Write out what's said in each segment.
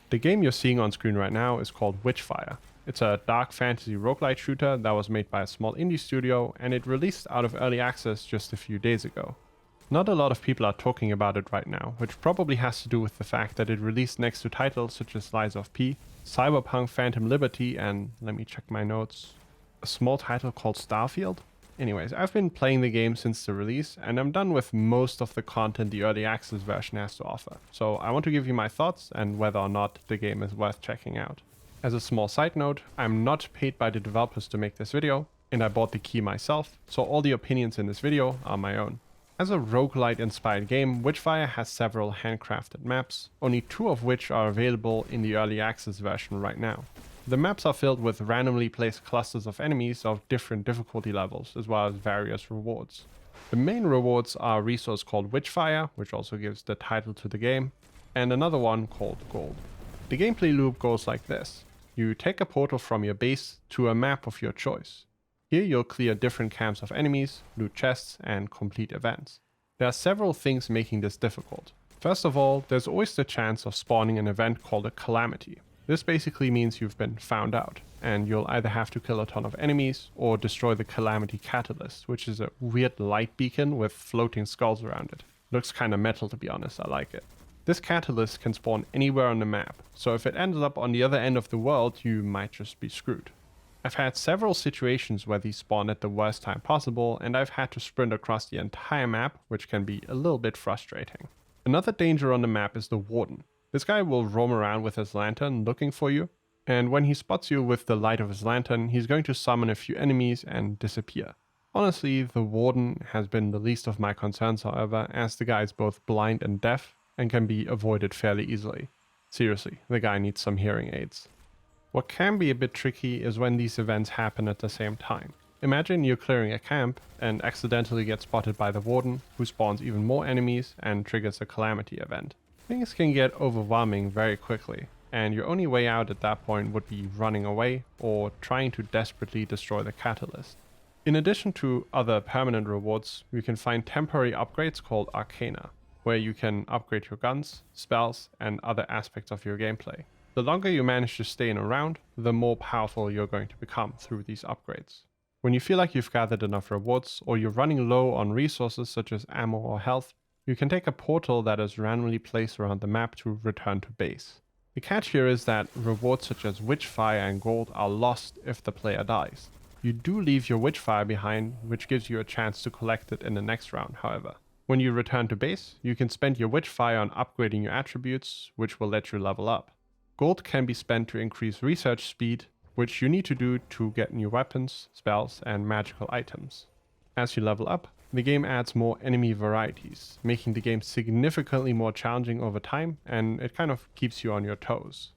The game you're seeing on screen right now is called Witchfire. It's a dark fantasy roguelite shooter that was made by a small indie studio, and it released out of early access just a few days ago. Not a lot of people are talking about it right now, which probably has to do with the fact that it released next to titles such as Lies of P, Cyberpunk Phantom Liberty, and, let me check my notes, a small title called Starfield? Anyways, I've been playing the game since the release, and I'm done with most of the content the early access version has to offer, so I want to give you my thoughts and whether or not the game is worth checking out. As a small side note, I'm not paid by the developers to make this video, and I bought the key myself, so all the opinions in this video are my own. As a roguelite inspired game, Witchfire has several handcrafted maps, only 2 of which are available in the early access version right now. The maps are filled with randomly placed clusters of enemies of different difficulty levels, as well as various rewards. The main rewards are a resource called Witchfire, which also gives the title to the game, and another one called Gold. The gameplay loop goes like this. You take a portal from your base to a map of your choice. Here you'll clear different camps of enemies, loot chests, and complete events. There are several things making this difficult. First of all, there's always the chance of spawning an event called a calamity. This basically means you've been found out, and you'll either have to kill a ton of enemies or destroy the Calamity Catalyst, which is a weird light beacon with floating skulls around it. Looks kinda metal, to be honest, I like it. This catalyst can spawn anywhere on the map, so if it ends up on the other end of the world, you might just be screwed. I've had several situations where these spawn at the worst time possible, and I've had to sprint across the entire map, which can be a little bit frustrating. Another danger on the map is the Warden. This guy will roam around with his lantern looking for you, and when he spots you with the light of his lantern, he's going to summon a few enemies and disappear. Honestly, the Warden has been the least of my concerns, however, as the guy is both blind and deaf and can be avoided fairly easily. Seriously, the guy needs some hearing aids. What can be a bit tricky is when these events happen at the same time. Imagine you're clearing a camp and accidentally get spotted by the Warden, who spawns even more enemies and triggers a calamity event. Things can get overwhelming very quickly, and your only way out at that point would be running away or trying to desperately destroy the catalyst. In addition to other permanent rewards, you can find temporary upgrades called Arcana, where you can upgrade your guns, spells, and other aspects of your gameplay. The longer you manage to stay in a round, the more powerful you're going to become through these upgrades. When you feel like you've gathered enough rewards, or you're running low on resources such as ammo or health, you can take a portal that is randomly placed around the map to return to base. The catch here is that rewards such as Witchfire and Gold are lost if the player dies. You do leave your Witchfire behind, which gives you a chance to collect it in the next round, however. When you return to base, you can spend your Witchfire on upgrading your attributes, which will let you level up. Gold can be spent to increase research speed, which you need to do to get new weapons, spells, and magical items. As you level up, the game adds more enemy varieties, making the game significantly more challenging over time, and it kind of keeps you on your toes.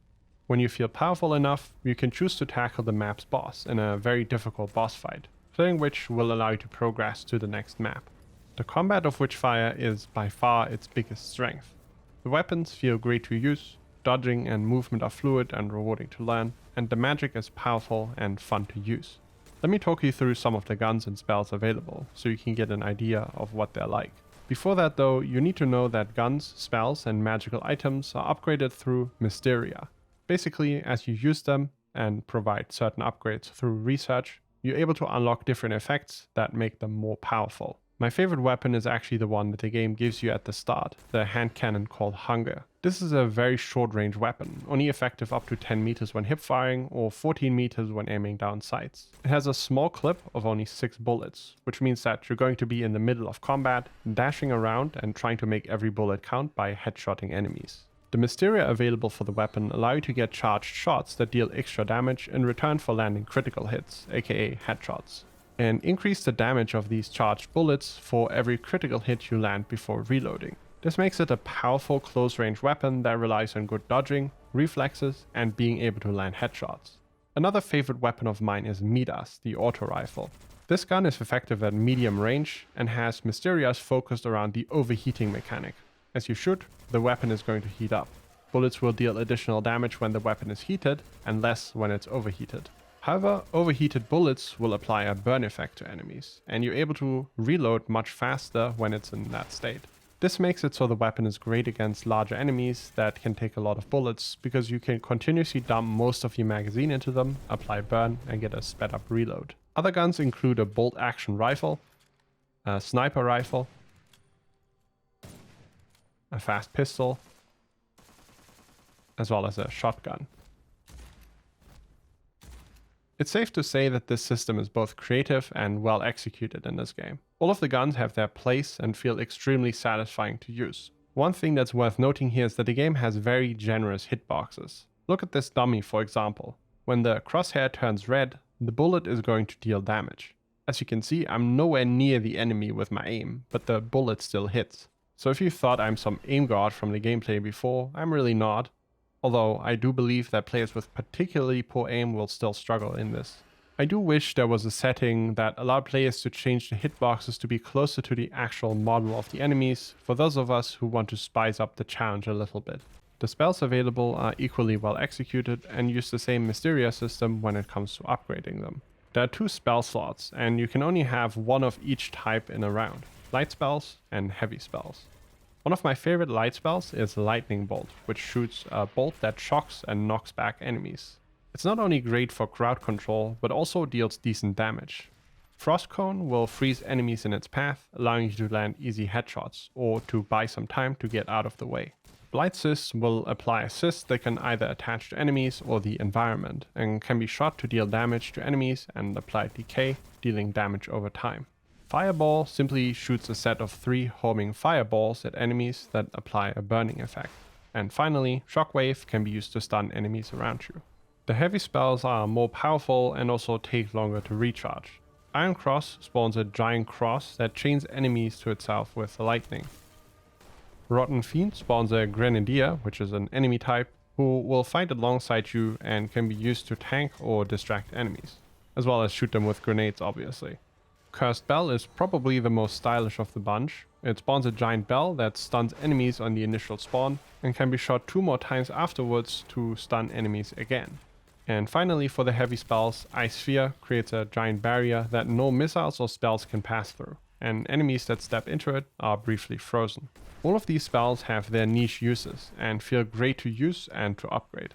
When you feel powerful enough, you can choose to tackle the map's boss in a very difficult boss fight, playing which will allow you to progress to the next map. The combat of Witchfire is by far its biggest strength. The weapons feel great to use, dodging and movement are fluid and rewarding to learn, and the magic is powerful and fun to use. Let me talk you through some of the guns and spells available, so you can get an idea of what they're like. Before that though, you need to know that guns, spells, and magical items are upgraded through Mysteria. Basically, as you use them and provide certain upgrades through research, you're able to unlock different effects that make them more powerful. My favorite weapon is actually the one that the game gives you at the start, the hand cannon called Hunger. This is a very short range weapon, only effective up to 10 meters when hip firing or 14 meters when aiming down sights. It has a small clip of only 6 bullets, which means that you're going to be in the middle of combat, dashing around and trying to make every bullet count by headshotting enemies. The Mysteria available for the weapon allow you to get charged shots that deal extra damage in return for landing critical hits, aka headshots, and increase the damage of these charged bullets for every critical hit you land before reloading. This makes it a powerful close-range weapon that relies on good dodging, reflexes, and being able to land headshots. Another favorite weapon of mine is Midas, the auto rifle. This gun is effective at medium range and has Mysterias focused around the overheating mechanic. As you shoot, the weapon is going to heat up. Bullets will deal additional damage when the weapon is heated and less when it's overheated. However, overheated bullets will apply a burn effect to enemies, and you're able to reload much faster when it's in that state. This makes it so the weapon is great against larger enemies that can take a lot of bullets, because you can continuously dump most of your magazine into them, apply burn, and get a sped up reload. Other guns include a bolt action rifle, a sniper rifle, a fast pistol, as well as a shotgun. It's safe to say that this system is both creative and well executed in this game. All of the guns have their place and feel extremely satisfying to use. One thing that's worth noting here is that the game has very generous hitboxes. Look at this dummy for example. When the crosshair turns red, the bullet is going to deal damage. As you can see, I'm nowhere near the enemy with my aim, but the bullet still hits. So if you thought I'm some aim god from the gameplay before, I'm really not. Although I do believe that players with particularly poor aim will still struggle in this. I do wish there was a setting that allowed players to change the hitboxes to be closer to the actual model of the enemies, for those of us who want to spice up the challenge a little bit. The spells available are equally well executed and use the same Mysteria system when it comes to upgrading them. There are 2 spell slots, and you can only have one of each type in a round: light spells and heavy spells. One of my favorite light spells is Lightning Bolt, which shoots a bolt that shocks and knocks back enemies. It's not only great for crowd control, but also deals decent damage. Frost Cone will freeze enemies in its path, allowing you to land easy headshots, or to buy some time to get out of the way. Blight Cysts will apply assists that can either attach to enemies or the environment, and can be shot to deal damage to enemies and apply decay, dealing damage over time. Fireball simply shoots a set of 3 homing fireballs at enemies that apply a burning effect. And finally, Shockwave can be used to stun enemies around you. The heavy spells are more powerful and also take longer to recharge. Iron Cross spawns a giant cross that chains enemies to itself with lightning. Rotten Fiend spawns a Grenadier, which is an enemy type, who will fight alongside you and can be used to tank or distract enemies, as well as shoot them with grenades obviously. Cursed Bell is probably the most stylish of the bunch. It spawns a giant bell that stuns enemies on the initial spawn and can be shot 2 more times afterwards to stun enemies again. And finally, for the heavy spells, Ice Sphere creates a giant barrier that no missiles or spells can pass through, and enemies that step into it are briefly frozen. All of these spells have their niche uses and feel great to use and to upgrade.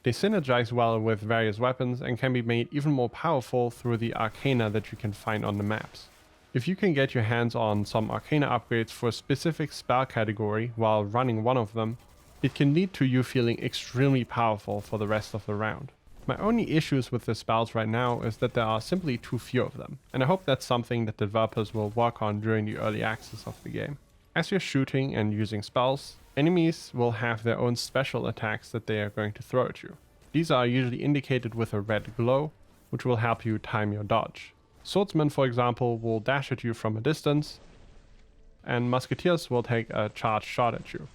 They synergize well with various weapons and can be made even more powerful through the arcana that you can find on the maps. If you can get your hands on some arcana upgrades for a specific spell category while running one of them, it can lead to you feeling extremely powerful for the rest of the round. My only issues with the spells right now is that there are simply too few of them, and I hope that's something that developers will work on during the early access of the game. As you're shooting and using spells, enemies will have their own special attacks that they are going to throw at you. These are usually indicated with a red glow, which will help you time your dodge. Swordsmen, for example, will dash at you from a distance, and musketeers will take a charged shot at you.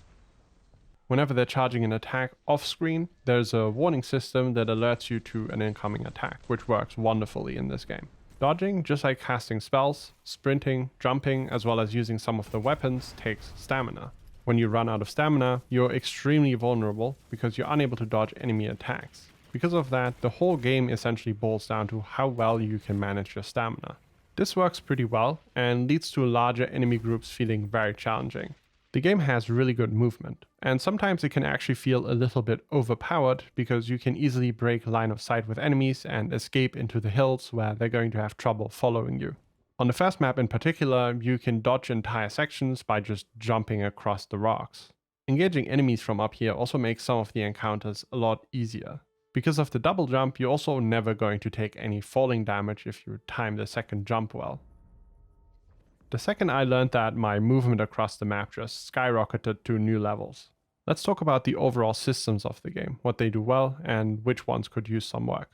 Whenever they're charging an attack off-screen, there's a warning system that alerts you to an incoming attack, which works wonderfully in this game. Dodging, just like casting spells, sprinting, jumping, as well as using some of the weapons, takes stamina. When you run out of stamina, you're extremely vulnerable because you're unable to dodge enemy attacks. Because of that, the whole game essentially boils down to how well you can manage your stamina. This works pretty well and leads to larger enemy groups feeling very challenging. The game has really good movement, and sometimes it can actually feel a little bit overpowered because you can easily break line of sight with enemies and escape into the hills where they're going to have trouble following you. On the first map in particular, you can dodge entire sections by just jumping across the rocks. Engaging enemies from up here also makes some of the encounters a lot easier. Because of the double jump, you're also never going to take any falling damage if you time the second jump well. The second I learned that, my movement across the map just skyrocketed to new levels. Let's talk about the overall systems of the game, what they do well, and which ones could use some work.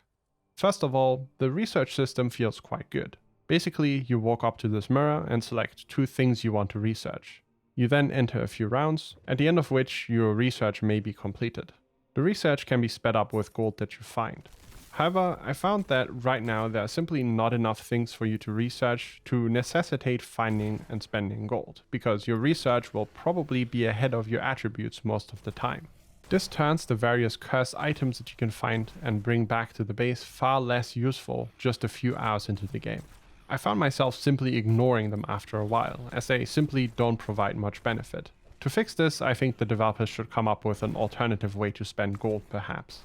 First of all, the research system feels quite good. Basically, you walk up to this mirror and select 2 things you want to research. You then enter a few rounds, at the end of which your research may be completed. The research can be sped up with gold that you find. However, I found that right now there are simply not enough things for you to research to necessitate finding and spending gold, because your research will probably be ahead of your attributes most of the time. This turns the various cursed items that you can find and bring back to the base far less useful just a few hours into the game. I found myself simply ignoring them after a while, as they simply don't provide much benefit. To fix this, I think the developers should come up with an alternative way to spend gold perhaps.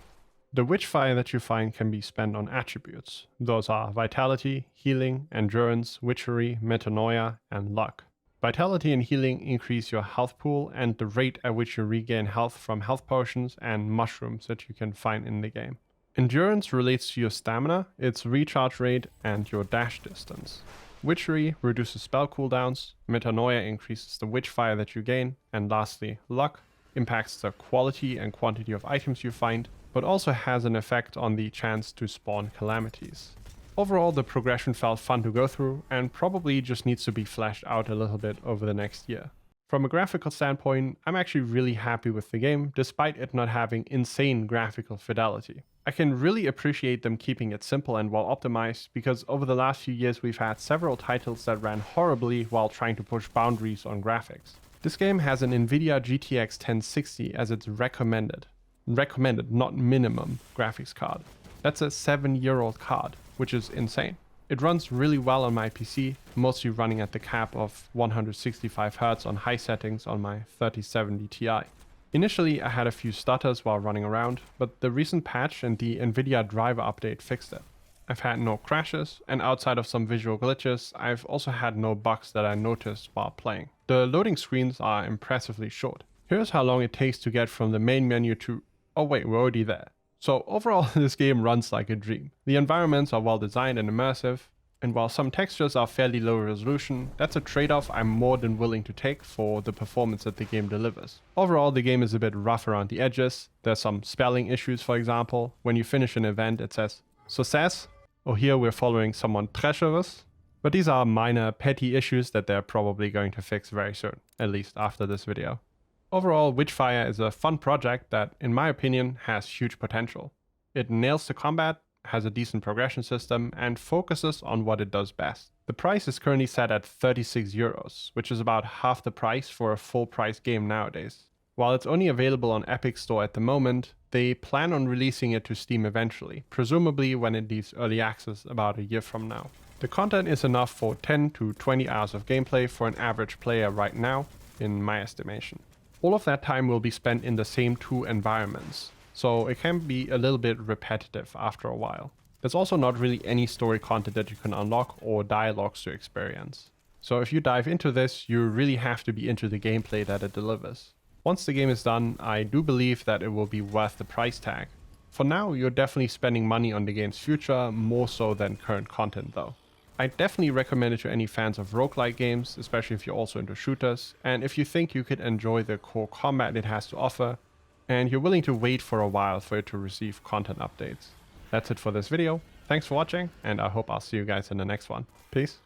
The Witchfire that you find can be spent on attributes. Those are Vitality, Healing, Endurance, Witchery, Metanoia, and Luck. Vitality and Healing increase your health pool and the rate at which you regain health from health potions and mushrooms that you can find in the game. Endurance relates to your stamina, its recharge rate, and your dash distance. Witchery reduces spell cooldowns, Metanoia increases the Witchfire that you gain, and lastly, Luck impacts the quality and quantity of items you find, but also has an effect on the chance to spawn calamities. Overall, the progression felt fun to go through, and probably just needs to be fleshed out a little bit over the next year. From a graphical standpoint, I'm actually really happy with the game, despite it not having insane graphical fidelity. I can really appreciate them keeping it simple and well optimized, because over the last few years we've had several titles that ran horribly while trying to push boundaries on graphics. This game has an Nvidia GTX 1060 as its recommended, not minimum, graphics card. That's a 7-year-old card, which is insane. It runs really well on my PC, mostly running at the cap of 165Hz on high settings on my 3070 Ti. Initially I had a few stutters while running around, but the recent patch and the Nvidia driver update fixed it. I've had no crashes, and outside of some visual glitches, I've also had no bugs that I noticed while playing. The loading screens are impressively short. Here's how long it takes to get from the main menu to... oh wait, we're already there. So overall, this game runs like a dream. The environments are well designed and immersive, and while some textures are fairly low resolution, that's a trade-off I'm more than willing to take for the performance that the game delivers. Overall, the game is a bit rough around the edges. There's some spelling issues, for example. When you finish an event, it says "success," or here we're following someone treacherous. But these are minor, petty issues that they're probably going to fix very soon, at least after this video. Overall, Witchfire is a fun project that, in my opinion, has huge potential. It nails the combat, has a decent progression system, and focuses on what it does best. The price is currently set at €36, which is about half the price for a full-price game nowadays. While it's only available on Epic Store at the moment, they plan on releasing it to Steam eventually, presumably when it leaves early access about a year from now. The content is enough for 10 to 20 hours of gameplay for an average player right now, in my estimation. All of that time will be spent in the same two environments, so it can be a little bit repetitive after a while. There's also not really any story content that you can unlock or dialogues to experience. So if you dive into this, you really have to be into the gameplay that it delivers. Once the game is done, I do believe that it will be worth the price tag. For now, you're definitely spending money on the game's future, more so than current content though. I definitely recommend it to any fans of roguelike games, especially if you're also into shooters, and if you think you could enjoy the core combat it has to offer, and you're willing to wait for a while for it to receive content updates. That's it for this video. Thanks for watching, and I hope I'll see you guys in the next one. Peace.